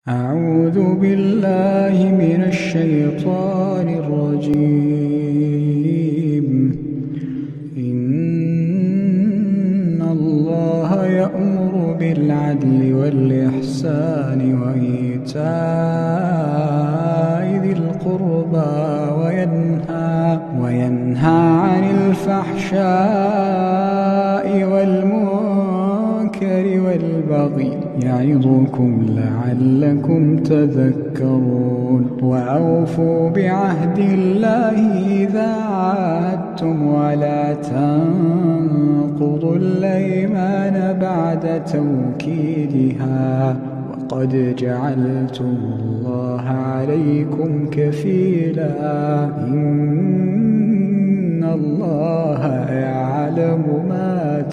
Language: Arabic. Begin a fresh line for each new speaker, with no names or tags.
أعوذ بالله من الشيطان الرجيم. إن الله يأمر بالعدل والإحسان وإيتاء ذي القربى وينهى عن الفحشاء والمنكر والبغي يعظكم لعلكم تذكرون. وأوفوا بعهد الله إذا عاهدتم ولا تنقضوا الأيمان بعد توكيدها وقد جعلتم الله عليكم كفيلا. إن الله يعلم ما